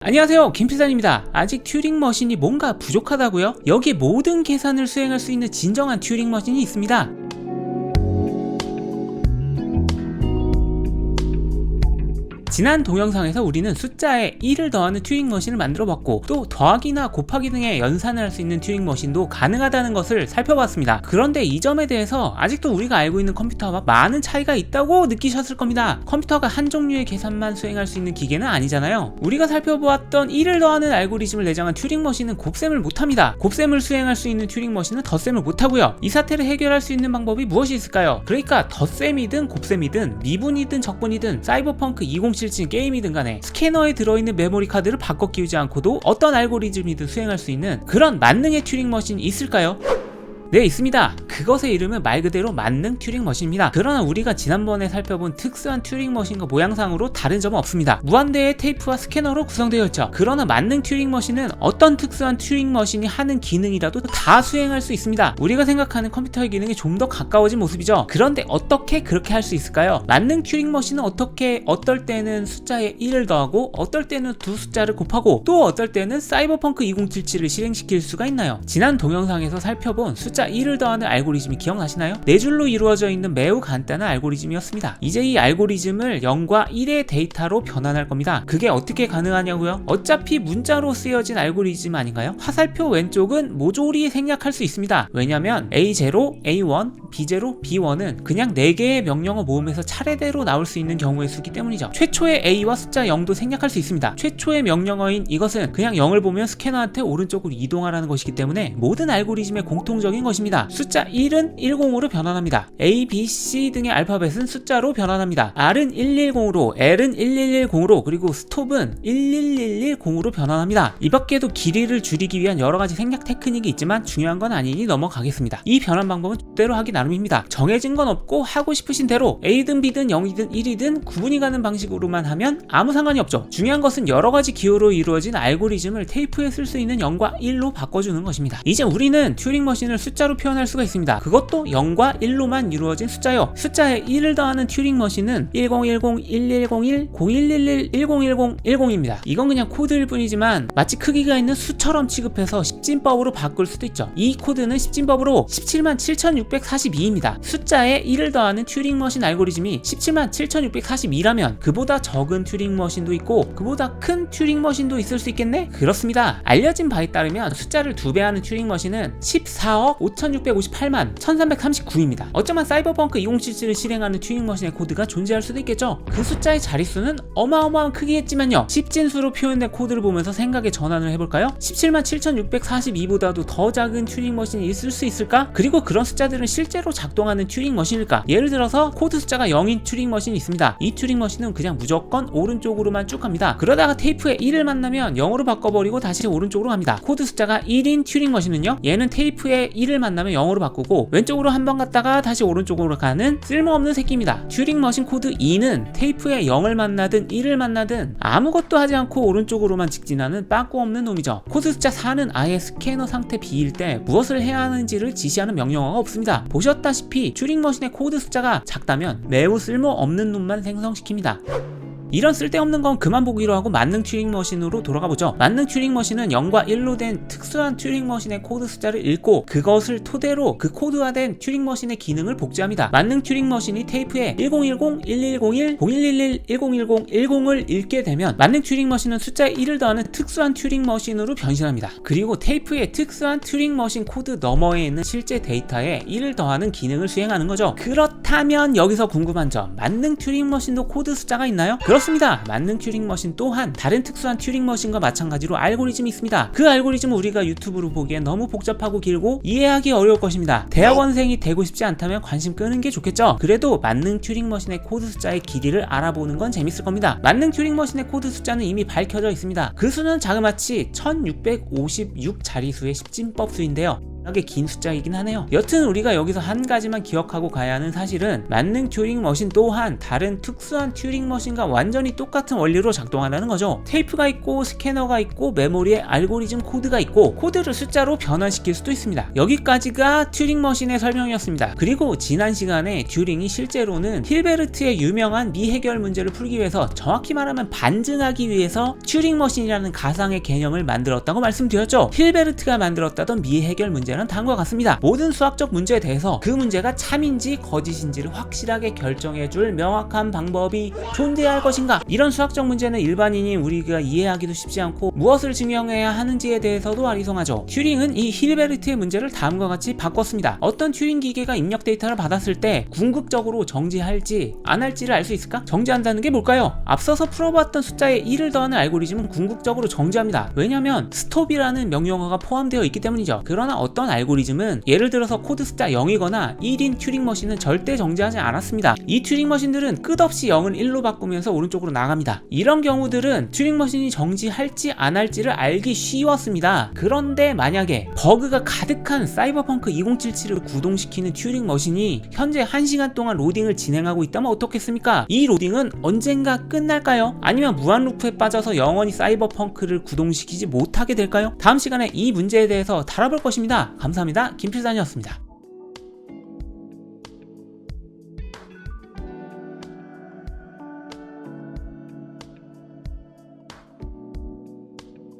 안녕하세요, 김필산입니다. 아직 튜링 머신이 뭔가 부족하다고요? 여기 모든 계산을 수행할 수 있는 진정한 튜링 머신이 있습니다. 지난 동영상에서 우리는 숫자에 1을 더하는 튜링 머신을 만들어 봤고, 또 더하기나 곱하기 등의 연산을 할 수 있는 튜링 머신도 가능하다는 것을 살펴봤습니다. 그런데 이 점에 대해서 아직도 우리가 알고 있는 컴퓨터와 많은 차이가 있다고 느끼셨을 겁니다. 컴퓨터가 한 종류의 계산만 수행할 수 있는 기계는 아니잖아요. 우리가 살펴보았던 1을 더하는 알고리즘을 내장한 튜링 머신은 곱셈을 못합니다. 곱셈을 수행할 수 있는 튜링 머신은 덧셈을 못하고요. 이 사태를 해결할 수 있는 방법이 무엇이 있을까요? 그러니까 덧셈이든 곱셈이든 미분이든 적분이든 사이버펑크 2077 게임이든 간에 스캐너에 들어있는 메모리 카드를 바꿔 끼우지 않고도 어떤 알고리즘이든 수행할 수 있는 그런 만능의 튜링 머신이 있을까요? 네, 있습니다. 그것의 이름은 말 그대로 만능 튜링 머신입니다. 그러나 우리가 지난번에 살펴본 특수한 튜링 머신과 모양상으로 다른 점은 없습니다. 무한대의 테이프와 스캐너로 구성되어 있죠. 그러나 만능 튜링 머신은 어떤 특수한 튜링 머신이 하는 기능이라도 다 수행할 수 있습니다. 우리가 생각하는 컴퓨터의 기능이 좀 더 가까워진 모습이죠. 그런데 어떻게 그렇게 할 수 있을까요? 만능 튜링 머신은 어떻게 어떨 때는 숫자에 1을 더하고 어떨 때는 두 숫자를 곱하고 또 어떨 때는 사이버펑크 2077을 실행시킬 수가 있나요? 지난 동영상에서 살펴본 숫자 1을 더하는 알고리즘이 기억나시나요? 네 줄로 이루어져 있는 매우 간단한 알고리즘이었습니다. 이제 이 알고리즘을 0과 1의 데이터로 변환할 겁니다. 그게 어떻게 가능하냐고요? 어차피 문자로 쓰여진 알고리즘 아닌가요? 화살표 왼쪽은 모조리 생략할 수 있습니다. 왜냐면 A0, A1, B0, B1은 그냥 4개의 명령어 모음에서 차례대로 나올 수 있는 경우의 수기 때문이죠. 최초의 A와 숫자 0도 생략할 수 있습니다. 최초의 명령어인 이것은 그냥 0을 보면 스캐너한테 오른쪽으로 이동하라는 것이기 때문에 모든 알고리즘의 공통적인 것입니다. 숫자 1은 10으로 변환합니다. A, B, C 등의 알파벳은 숫자로 변환합니다. R은 110으로, L은 1110으로, 그리고 스톱은 11110으로 변환합니다. 이 밖에도 길이를 줄이기 위한 여러가지 생략 테크닉이 있지만 중요한 건 아니니 넘어가겠습니다. 이 변환 방법은 뜻대로 하기 나름입니다. 정해진 건 없고 하고 싶으신 대로 A든 B든 0이든 1이든 구분이 가는 방식으로만 하면 아무 상관이 없죠. 중요한 것은 여러가지 기호로 이루어진 알고리즘을 테이프에 쓸 수 있는 0과 1로 바꿔주는 것입니다. 이제 우리는 튜링 머신을 숫자로 표현할 수가 있습니다. 그것도 0과 1로만 이루어진 숫자요. 숫자에 1을 더하는 튜링 머신은 1010, 1101, 0111, 1010, 10입니다. 이건 그냥 코드일 뿐이지만 마치 크기가 있는 수처럼 취급해서 십진법으로 바꿀 수도 있죠. 이 코드는 십진법으로 177,642입니다. 숫자에 1을 더하는 튜링 머신 알고리즘이 177,642라면 그보다 적은 튜링 머신도 있고 그보다 큰 튜링 머신도 있을 수 있겠네? 그렇습니다. 알려진 바에 따르면 숫자를 2배 하는 튜링 머신은 14억 5,658만 1,339입니다. 어쩌면 사이버펑크 2077을 실행하는 튜링 머신의 코드가 존재할 수도 있겠죠. 그 숫자의 자릿수는 어마어마한 크기겠지만요. 십진수로 표현된 코드를 보면서 생각의 전환을 해볼까요? 177,642보다도 더 작은 튜링 머신이 있을 수 있을까? 그리고 그런 숫자들은 실제로 작동하는 튜링 머신일까? 예를 들어서 코드 숫자가 0인 튜링 머신이 있습니다. 이 튜링 머신은 그냥 무조건 오른쪽으로만 쭉 갑니다. 그러다가 테이프에 1을 만나면 0으로 바꿔버리고 다시 오른쪽으로 갑니다. 코드 숫자가 1인 튜링 머신은요, 얘는 테이프에 1을 만나면 0으로 바꾸고 왼쪽으로 한 번 갔다가 다시 오른쪽으로 가는 쓸모없는 새끼입니다. 튜링 머신 코드 2는 테이프에 0을 만나든 1을 만나든 아무것도 하지 않고 오른쪽으로만 직진하는 빠꾸 없는 놈이죠. 코드 숫자 4는 아예 스캐너 상태 B일 때 무엇을 해야 하는지를 지시하는 명령어가 없습니다. 보셨다시피 튜링 머신의 코드 숫자가 작다면 매우 쓸모없는 놈만 생성시킵니다. 이런 쓸데없는 건 그만 보기로 하고 만능 튜링 머신으로 돌아가 보죠. 만능 튜링 머신은 0과 1로 된 특수한 튜링 머신의 코드 숫자를 읽고 그것을 토대로 그 코드화된 튜링 머신의 기능을 복제합니다. 만능 튜링 머신이 테이프에 1010, 1101, 0111, 1010, 10을 읽게 되면 만능 튜링 머신은 숫자에 1을 더하는 특수한 튜링 머신으로 변신합니다. 그리고 테이프의 특수한 튜링 머신 코드 너머에 있는 실제 데이터에 1을 더하는 기능을 수행하는 거죠. 그렇다면 여기서 궁금한 점, 만능 튜링 머신도 코드 숫자가 있나요? 그렇습니다. 만능 튜링 머신 또한 다른 특수한 튜링 머신과 마찬가지로 알고리즘이 있습니다. 그 알고리즘은 우리가 유튜브로 보기엔 너무 복잡하고 길고 이해하기 어려울 것입니다. 대학원생이 되고 싶지 않다면 관심 끄는 게 좋겠죠. 그래도 만능 튜링 머신의 코드 숫자의 길이를 알아보는 건 재밌을 겁니다. 만능 튜링 머신의 코드 숫자는 이미 밝혀져 있습니다. 그 수는 자그마치 1656 자리수의 십진법 수인데요. 하게 긴 숫자이긴 하네요. 여튼 우리가 여기서 한 가지만 기억하고 가야 하는 사실은 만능 튜링 머신 또한 다른 특수한 튜링 머신과 완전히 똑같은 원리로 작동한다는 거죠. 테이프가 있고 스캐너가 있고 메모리에 알고리즘 코드가 있고 코드를 숫자로 변환시킬 수도 있습니다. 여기까지가 튜링 머신의 설명이었습니다. 그리고 지난 시간에 튜링이 실제로는 힐베르트의 유명한 미해결 문제를 풀기 위해서, 정확히 말하면 반증하기 위해서 튜링 머신이라는 가상의 개념을 만들었다고 말씀드렸죠. 힐베르트가 만들었다던 미해결 문제는 다음과 같습니다. 모든 수학적 문제에 대해서 그 문제가 참인지 거짓인지를 확실하게 결정해줄 명확한 방법이 존재할 것인가. 이런 수학적 문제는 일반인이 우리가 이해하기도 쉽지 않고 무엇을 증명해야 하는지에 대해서도 아리송하죠. 튜링은 이 힐베르트의 문제를 다음과 같이 바꿨습니다. 어떤 튜링 기계가 입력 데이터를 받았을 때 궁극적으로 정지할지 안 할지를 알 수 있을까? 정지한다는 게 뭘까요? 앞서서 풀어봤던 숫자에 1을 더하는 알고리즘은 궁극적으로 정지합니다. 왜냐면 스톱이라는 명령어가 포함되어 있기 때문이죠. 그러나 어떤 알고리즘은, 예를 들어서 코드 숫자 0이거나 1인 튜링 머신은 절대 정지하지 않았습니다. 이 튜링 머신들은 끝없이 0을 1로 바꾸면서 오른쪽으로 나갑니다. 이런 경우들은 튜링 머신이 정지할지 안 할지를 알기 쉬웠습니다. 그런데 만약에 버그가 가득한 사이버펑크 2077을 구동시키는 튜링 머신이 현재 1시간 동안 로딩을 진행하고 있다면 어떻겠습니까? 이 로딩은 언젠가 끝날까요? 아니면 무한 루프에 빠져서 영원히 사이버펑크를 구동시키지 못하게 될까요? 다음 시간에 이 문제에 대해서 다뤄볼 것입니다. 감사합니다. 김필단이었습니다.